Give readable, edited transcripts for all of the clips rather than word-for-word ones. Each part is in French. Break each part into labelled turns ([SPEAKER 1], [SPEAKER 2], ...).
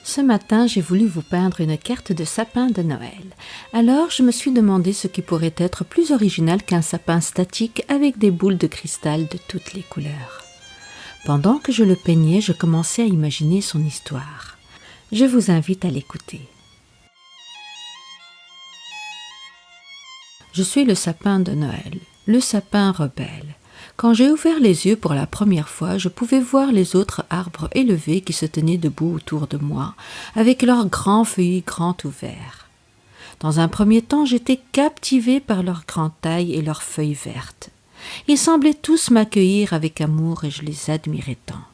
[SPEAKER 1] Ce matin, j'ai voulu vous peindre une carte de sapin de Noël. Alors, je me suis demandé ce qui pourrait être plus original qu'un sapin statique avec des boules de cristal de toutes les couleurs. Pendant que je le peignais, je commençais à imaginer son histoire. Je vous invite à l'écouter. Je suis le sapin de Noël, le sapin rebelle. Quand j'ai ouvert les yeux pour la première fois, je pouvais voir les autres arbres élevés qui se tenaient debout autour de moi, avec leurs grands feuillus grands ouverts. Dans un premier temps, j'étais captivée par leur grande taille et leurs feuilles vertes. Ils semblaient tous m'accueillir avec amour et je les admirais tant.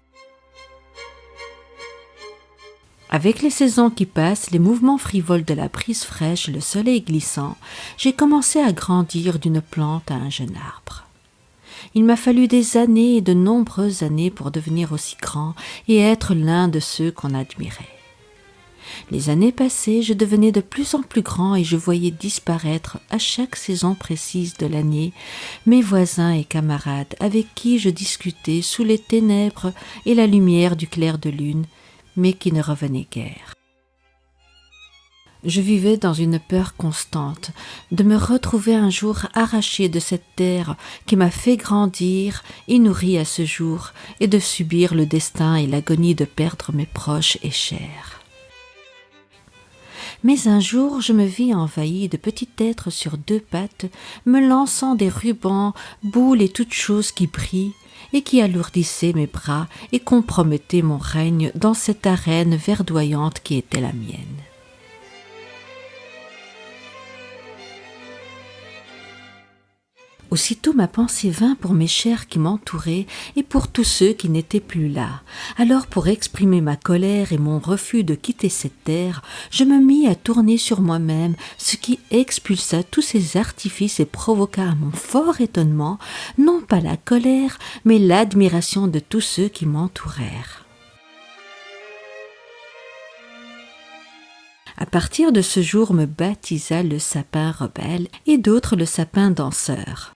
[SPEAKER 1] Avec les saisons qui passent, les mouvements frivoles de la brise fraîche et le soleil glissant, j'ai commencé à grandir d'une plante à un jeune arbre. Il m'a fallu des années et de nombreuses années pour devenir aussi grand et être l'un de ceux qu'on admirait. Les années passées, je devenais de plus en plus grand et je voyais disparaître à chaque saison précise de l'année mes voisins et camarades avec qui je discutais sous les ténèbres et la lumière du clair de lune, mais qui ne revenaient guère. Je vivais dans une peur constante de me retrouver un jour arraché de cette terre qui m'a fait grandir et nourri à ce jour, et de subir le destin et l'agonie de perdre mes proches et chers. Mais un jour, je me vis envahi de petits êtres sur deux pattes, me lançant des rubans, boules et toutes choses qui brillent, et qui alourdissaient mes bras et compromettaient mon règne dans cette arène verdoyante qui était la mienne. Aussitôt ma pensée vint pour mes chers qui m'entouraient et pour tous ceux qui n'étaient plus là. Alors pour exprimer ma colère et mon refus de quitter cette terre, je me mis à tourner sur moi-même, ce qui expulsa tous ces artifices et provoqua à mon fort étonnement, non pas la colère, mais l'admiration de tous ceux qui m'entourèrent. À partir de ce jour me baptisa le sapin rebelle et d'autres le sapin danseur.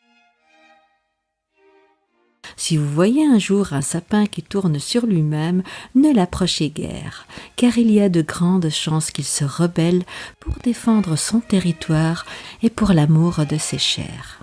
[SPEAKER 1] Si vous voyez un jour un sapin qui tourne sur lui-même, ne l'approchez guère, car il y a de grandes chances qu'il se rebelle pour défendre son territoire et pour l'amour de ses chers.